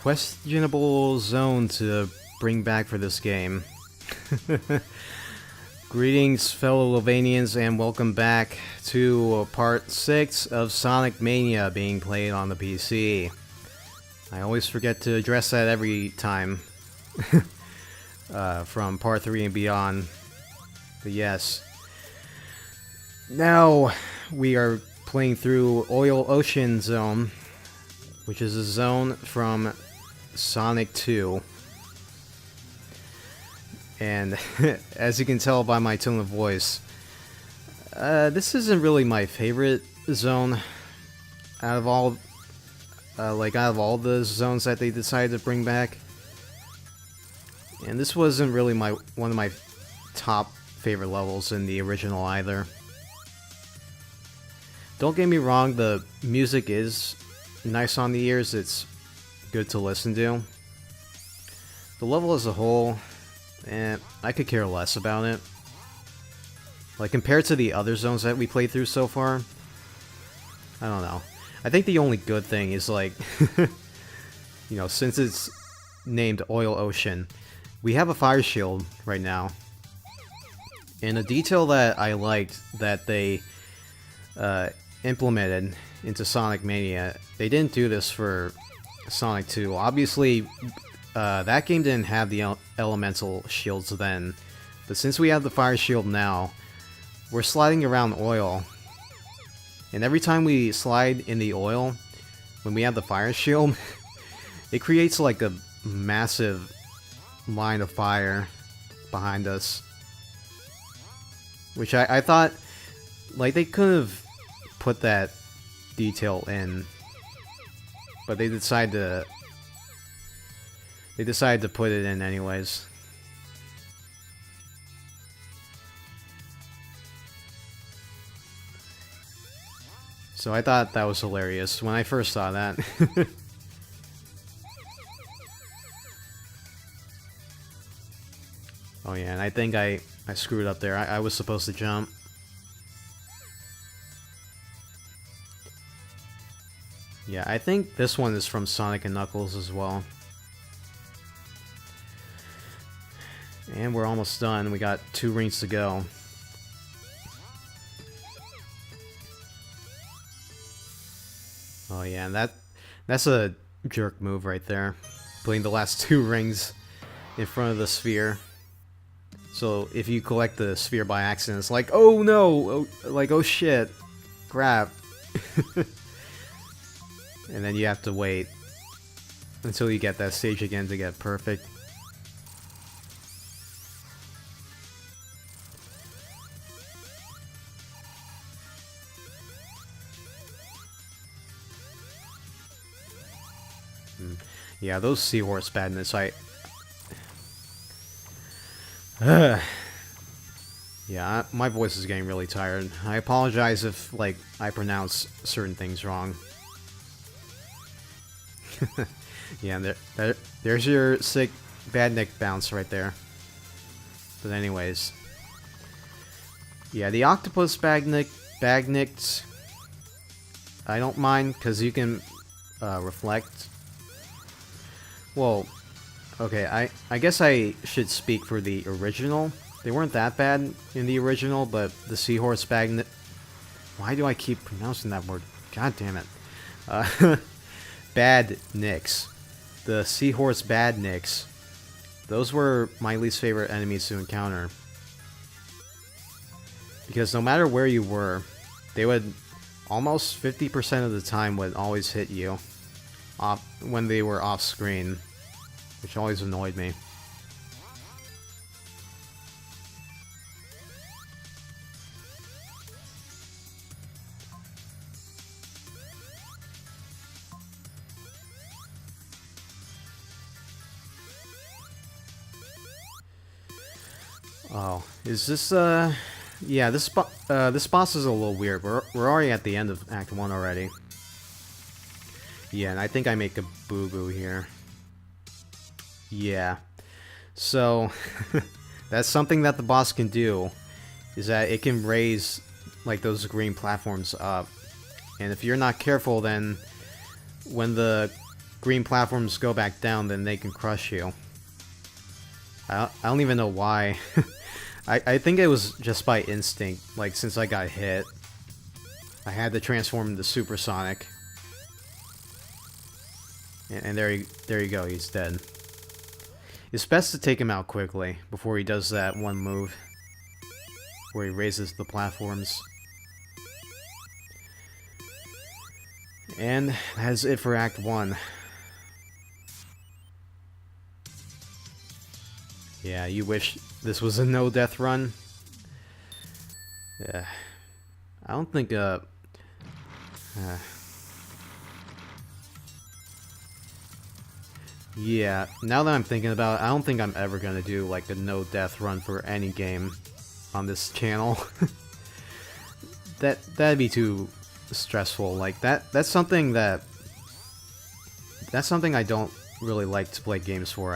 questionable zone to bring back for this game. Greetings, fellow Lovanions, and welcome back to part 6 of Sonic Mania being played on the PC. I always forget to address that every time from part 3 and beyond. But yes. Now we are playing through Oil Ocean Zone, which is a zone from Sonic 2. And as you can tell by my tone of voice, this isn't really my favorite zone out of all the zones that they decided to bring back. And this wasn't really one of my top favorite levels in the original either. Don't get me wrong, the music is nice on the ears, it's good to listen to. The level as a whole, I could care less about it. Like, compared to the other zones that we played through so far, I don't know. I think the only good thing is, like, you know, since it's named Oil Ocean, we have a fire shield right now. And a detail that I liked that they implemented into Sonic Mania, they didn't do this for Sonic 2. Obviously, that game didn't have the elemental shields then, but since we have the fire shield now, we're sliding around oil, and every time we slide in the oil, when we have the fire shield, it creates like a massive line of fire behind us, which I thought, like, they could have put that detail in, but they decided to put it in anyways. So I thought that was hilarious when I first saw that. Oh yeah, and I think I screwed up there. I was supposed to jump. Yeah, I think this one is from Sonic and Knuckles as well. And we're almost done. We got 2 rings to go. Oh yeah, and that's a jerk move right there. Putting the last 2 rings in front of the sphere. So if you collect the sphere by accident, it's like, oh no! Oh shit. Crap. And then you have to wait until you get that stage again to get perfect. Yeah, those seahorse badness, yeah, my voice is getting really tired. I apologize if, like, I pronounce certain things wrong. Yeah, there's your sick bad nick bounce right there. But anyways. Yeah, the octopus bagnicks, I don't mind, because you can reflect. Well, okay, I guess I should speak for the original. They weren't that bad in the original, but the seahorse bagnick... Why do I keep pronouncing that word? God damn it. Bad nicks. The seahorse bad nicks. Those were my least favorite enemies to encounter. Because no matter where you were, they would almost 50% of the time would always hit you when they were off screen, which always annoyed me. Oh, is this yeah, this boss is a little weird. We're already at the end of Act 1 already. Yeah, and I think I make a boo-boo here. Yeah. So, that's something that the boss can do, is that it can raise, like, those green platforms up. And if you're not careful, then when the green platforms go back down, then they can crush you. I don't even know why. I think it was just by instinct. Like, since I got hit, I had to transform into Supersonic. And there you go, he's dead. It's best to take him out quickly before he does that one move where he raises the platforms. And that's it for Act 1. Yeah, you wish this was a no-death run? Yeah. I don't think, yeah, now that I'm thinking about it, I don't think I'm ever gonna do, like, a no-death run for any game on this channel. That'd be too stressful. Like, that's something I don't really like to play games for.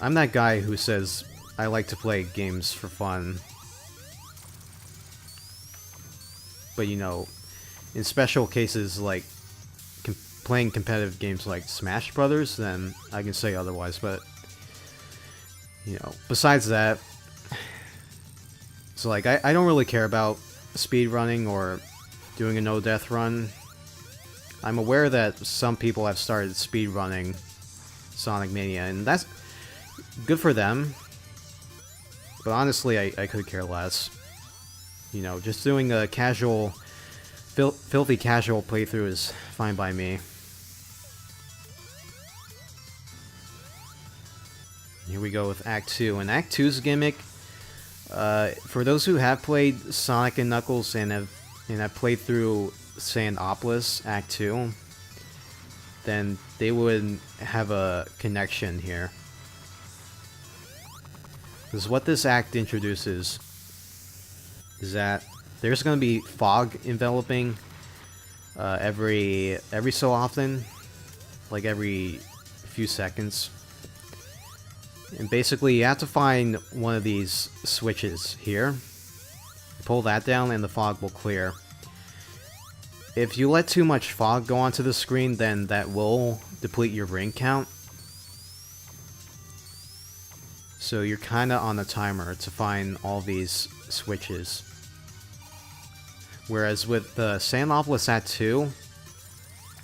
I'm that guy who says I like to play games for fun. But, you know, in special cases like playing competitive games like Smash Brothers, then I can say otherwise. But, you know, besides that, so like I don't really care about speedrunning or doing a no-death run. I'm aware that some people have started speedrunning Sonic Mania, and that's good for them. But honestly, I could care less. You know, just doing a casual, filthy casual playthrough is fine by me. Here we go with Act 2. And Act 2's gimmick, for those who have played Sonic and Knuckles and have played through Sandopolis Act 2, then they would have a connection here. Because what this act introduces is that there's going to be fog enveloping every so often, like every few seconds. And basically you have to find one of these switches here. Pull that down and the fog will clear. If you let too much fog go onto the screen, then that will deplete your ring count. So you're kind of on a timer to find all these switches. Whereas with the Sandopolis Act 2,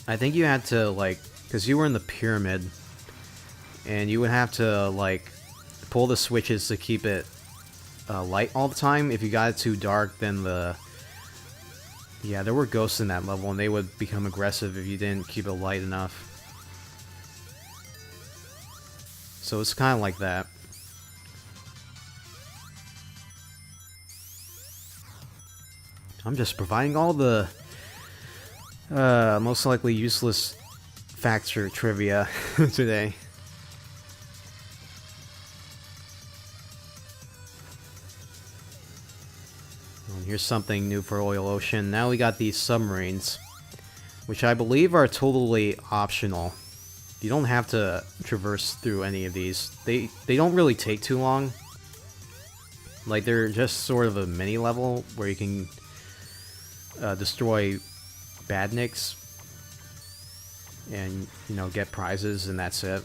I think you had to, like, because you were in the pyramid, and you would have to, like, pull the switches to keep it light all the time. If you got it too dark, then yeah, there were ghosts in that level, and they would become aggressive if you didn't keep it light enough. So it's kind of like that. I'm just providing all the most likely useless facts or trivia today. And here's something new for Oil Ocean. Now we got these submarines, which I believe are totally optional. You don't have to traverse through any of these. They don't really take too long. Like, they're just sort of a mini level where you can destroy badniks and, you know, get prizes, and that's it.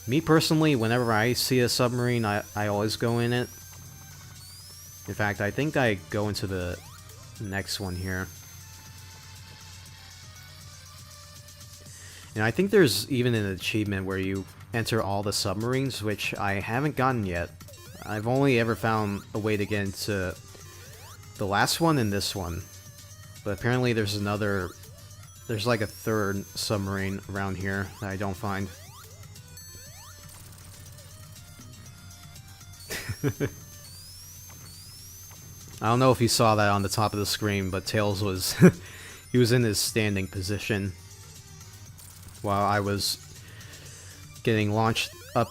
Me personally, whenever I see a submarine, I always go in it. In fact, I think I go into the next one here. And I think there's even an achievement where you enter all the submarines, which I haven't gotten yet. I've only ever found a way to get into the last one and this one. But apparently there's like a third submarine around here that I don't find. I don't know if you saw that on the top of the screen, but Tails was he was in his standing position while I was getting launched up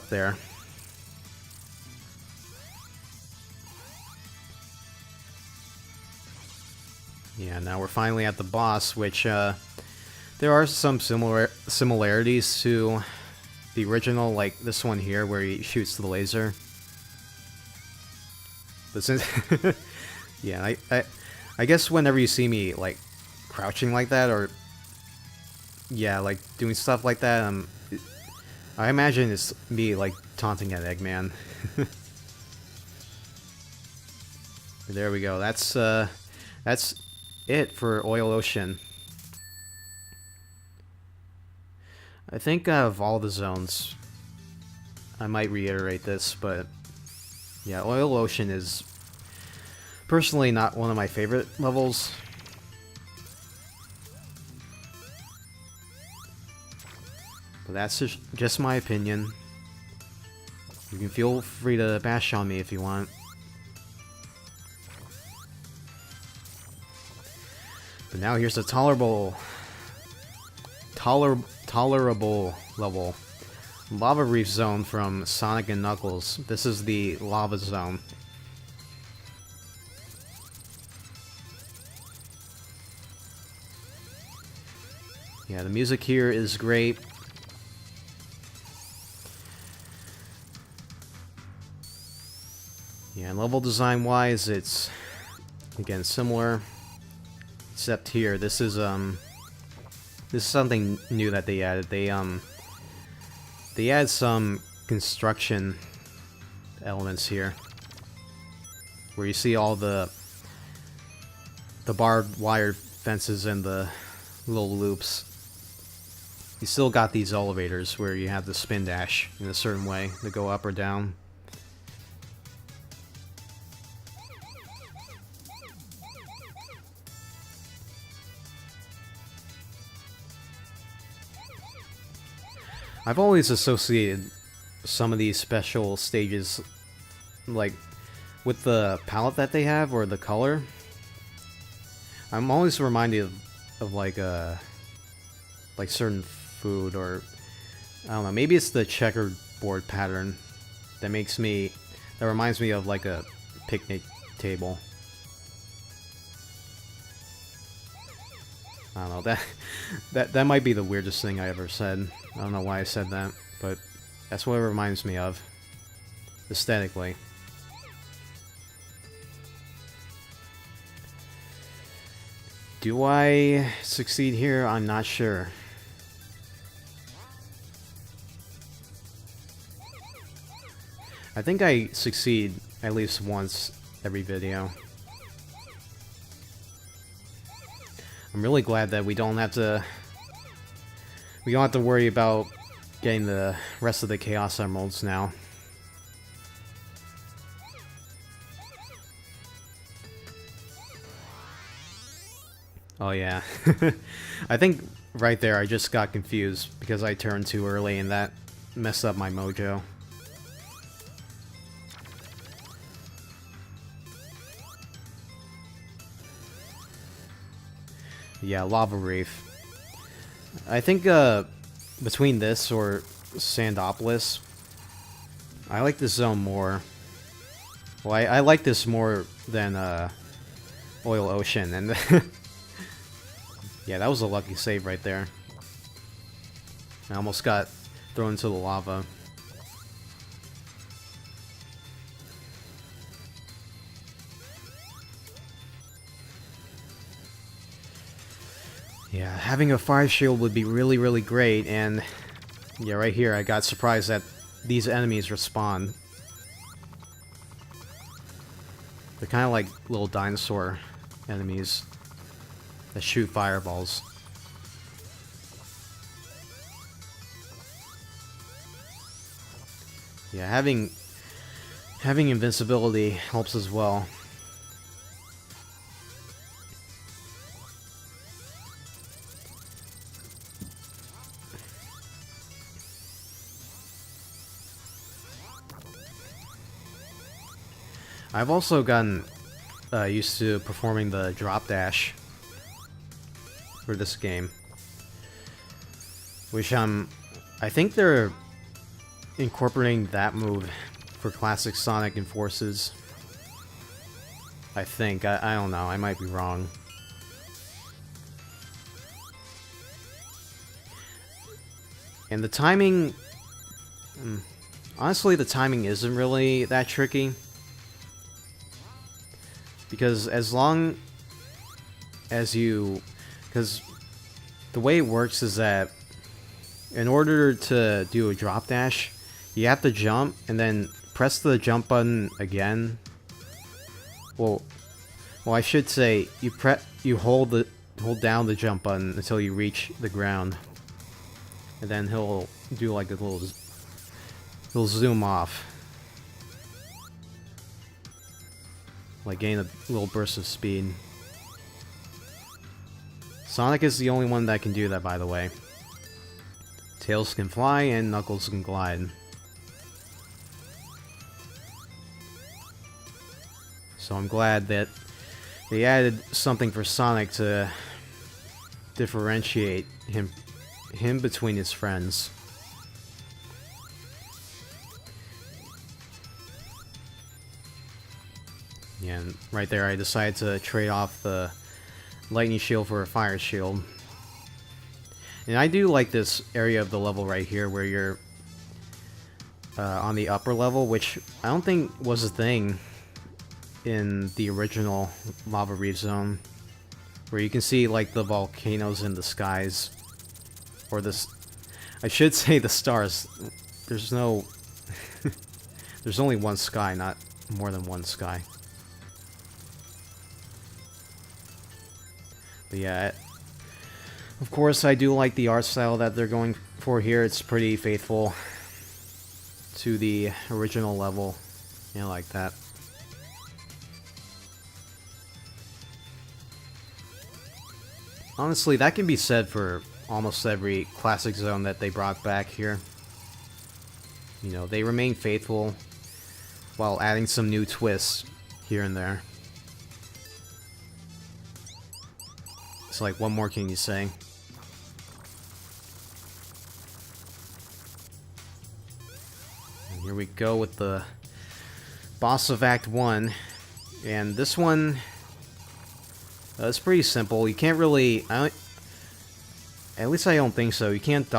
there. Yeah, now we're finally at the boss, which there are some similarities to the original, like this one here where he shoots the laser. But since yeah, I guess whenever you see me like crouching like that, or yeah, like doing stuff like that, I imagine it's me like taunting at Eggman. There we go. That's it for Oil Ocean. I think out of all the zones, I might reiterate this, but yeah, Oil Ocean is personally not one of my favorite levels. But that's just my opinion. You can feel free to bash on me if you want. But now here's a tolerable level. Lava Reef Zone from Sonic and Knuckles. This is the lava zone. Yeah, the music here is great. Yeah, level design wise, it's again similar, except here this is something new that they added. They add some construction elements here, where you see all the barbed wire fences and the little loops. You still got these elevators where you have the spin dash in a certain way to go up or down. I've always associated some of these special stages, like, with the palette that they have, or the color. I'm always reminded of like certain food, or I don't know, maybe it's the checkerboard pattern that reminds me of like a picnic table. I don't know, that might be the weirdest thing I ever said. I don't know why I said that, but that's what it reminds me of, aesthetically. Do I succeed here? I'm not sure. I think I succeed at least once every video. I'm really glad that we don't have to worry about getting the rest of the Chaos Emeralds now. Oh yeah. I think right there I just got confused because I turned too early and that messed up my mojo. Yeah, Lava Reef. I think between this or Sandopolis, I like this zone more. Well, I like this more than Oil Ocean, and yeah, that was a lucky save right there. I almost got thrown into the lava. Yeah, having a fire shield would be really, really great, and yeah, right here I got surprised that these enemies respawn. They're kind of like little dinosaur enemies that shoot fireballs. Yeah, having invincibility helps as well. I've also gotten used to performing the drop dash for this game, which I think they're incorporating that move for classic Sonic and Forces. I think. I don't know. I might be wrong. And the timing... honestly, the timing isn't really that tricky. because as long as you... Because the way it works is that in order to do a drop dash, you have to jump and then press the jump button again. Well, I should say you hold down the jump button until you reach the ground, and then he'll do like a he'll zoom off, like gain a little burst of speed. Sonic is the only one that can do that, by the way. Tails can fly and Knuckles can glide. So I'm glad that they added something for Sonic to differentiate him between his friends. Yeah, and right there I decided to trade off the lightning shield for a fire shield. And I do like this area of the level right here where you're on the upper level, which I don't think was a thing in the original Lava Reef Zone, where you can see like the volcanoes in the skies, or this, I should say the stars. There's no, there's only one sky, not more than one sky. But yeah, of course I do like the art style that they're going for here. It's pretty faithful to the original level. Yeah, I like that. Honestly, that can be said for almost every classic zone that they brought back here. You know, they remain faithful while adding some new twists here and there. It's like, what more can you say? And here we go with the boss of Act 1. And this one... it's pretty simple. You can't really... at least I don't think so. You can't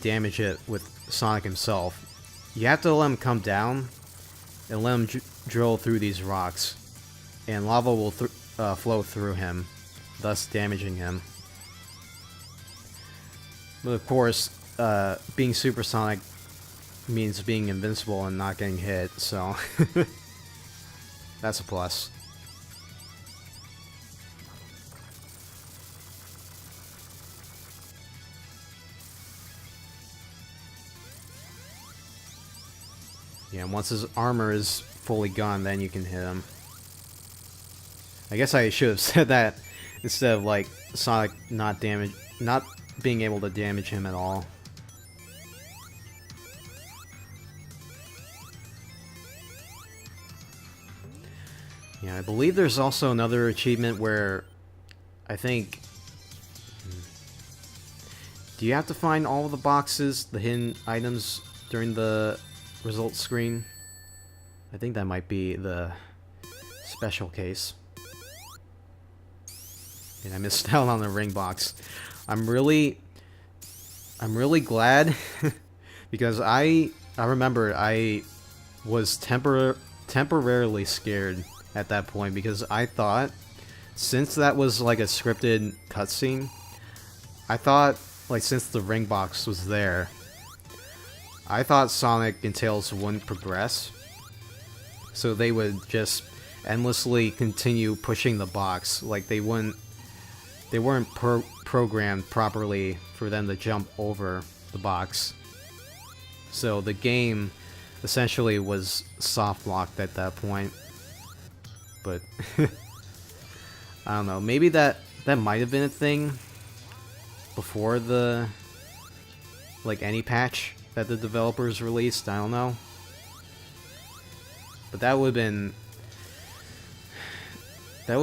damage it with Sonic himself. You have to let him come down and let him drill through these rocks. And lava will flow through him, thus damaging him. But of course, being Supersonic means being invincible and not getting hit, so... that's a plus. Yeah, and once his armor is fully gone, then you can hit him. I guess I should have said that instead of like Sonic not being able to damage him at all. Yeah, I believe there's also another achievement where I think... Do you have to find all of the boxes, the hidden items, during the results screen? I think that might be the special case. And I missed out on the ring box. I'm really glad because I remember I was temporarily scared at that point, because I thought, since that was like a scripted cutscene, I thought, like, since the ring box was there, I thought Sonic and Tails wouldn't progress, so they would just endlessly continue pushing the box. Like, they weren't programmed properly for them to jump over the box. So the game essentially was soft locked at that point. But I don't know, maybe that might have been a thing before the, like, any patch that the developers released. I don't know, but that would have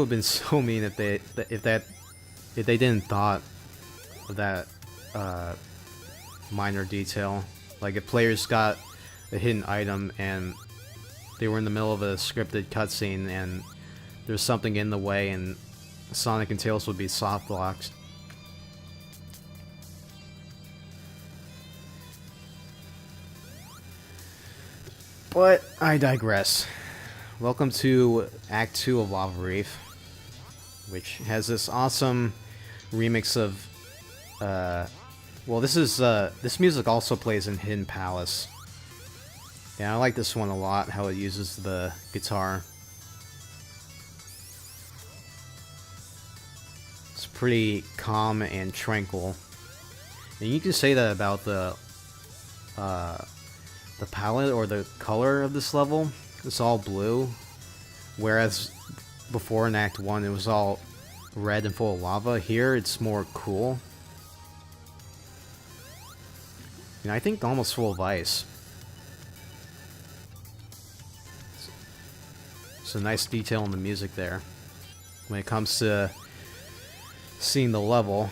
been so mean if they didn't thought of that minor detail. Like, if players got a hidden item and they were in the middle of a scripted cutscene and there's something in the way, and Sonic and Tails would be soft locked. But I digress. welcome to Act 2 of Lava Reef, which has this awesome remix of, well, this music also plays in Hidden Palace. Yeah, I like this one a lot, how it uses the guitar. It's pretty calm and tranquil. And you can say that about the palette or the color of this level. It's all blue, whereas before in Act 1 it was all red and full of lava. Here it's more cool. You know, I think almost full of ice. So nice detail in the music there. When it comes to seeing the level,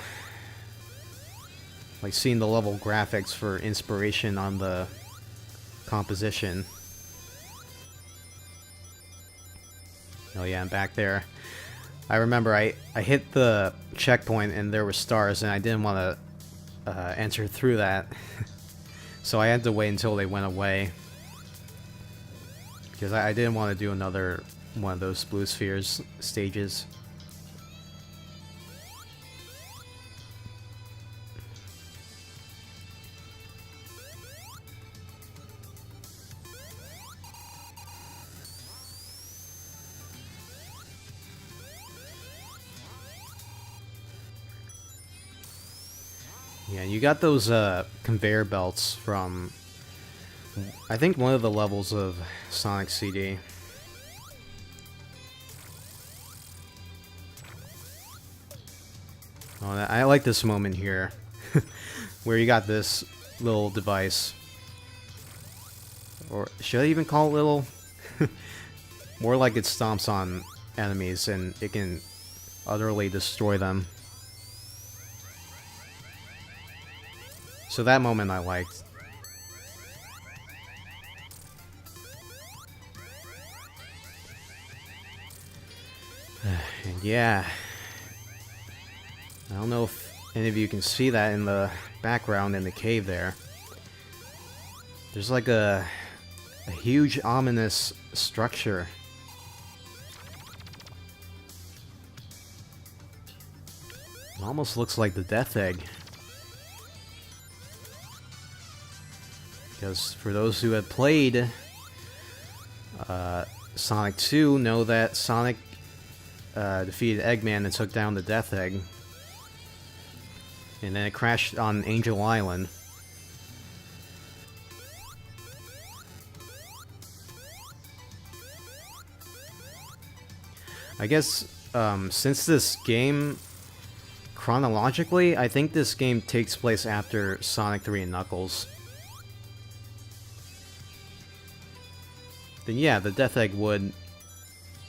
like seeing the level graphics for inspiration on the composition. Oh yeah, I'm back there. I remember I hit the checkpoint and there were stars and I didn't want to enter through that. So I had to wait until they went away. Because I didn't want to do another one of those blue spheres stages. Yeah, you got those conveyor belts from, I think, one of the levels of Sonic CD. Oh, I like this moment here, where you got this little device. Or should I even call it little? More like it stomps on enemies and it can utterly destroy them. So that moment I liked. And yeah, I don't know if any of you can see that in the background in the cave there. There's like a huge ominous structure. It almost looks like the Death Egg. Because for those who have played Sonic 2 know that Sonic defeated Eggman and took down the Death Egg. And then it crashed on Angel Island. I guess since this game, chronologically, I think this game takes place after Sonic 3 and Knuckles. Then yeah, the Death Egg would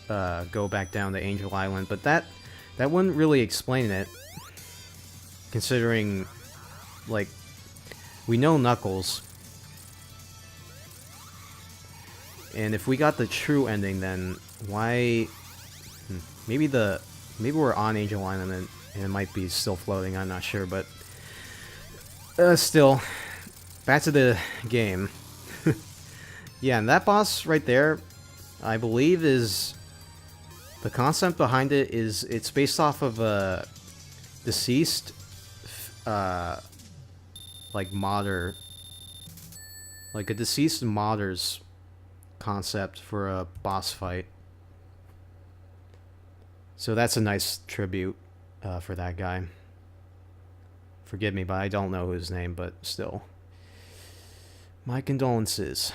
go back down to Angel Island, but that wouldn't really explain it, considering, like, we know Knuckles, and if we got the true ending, then why? Maybe we're on Angel Island and it might be still floating. I'm not sure, but still, back to the game. Yeah, and that boss right there, I believe, is the concept behind it is it's based off of a deceased, like modder, like a deceased modder's concept for a boss fight. So that's a nice tribute for that guy. Forgive me, but I don't know his name, but still, my condolences.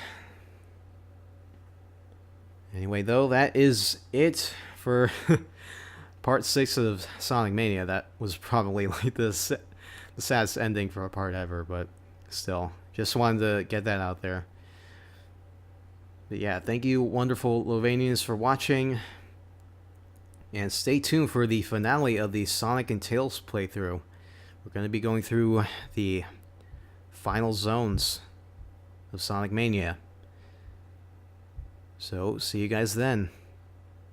Anyway, though, that is it for part 6 of Sonic Mania. That was probably like the saddest ending for a part ever, but still, just wanted to get that out there. But yeah, thank you, wonderful Lovanions, for watching, and stay tuned for the finale of the Sonic and Tails playthrough. We're going to be going through the final zones of Sonic Mania. So, see you guys then.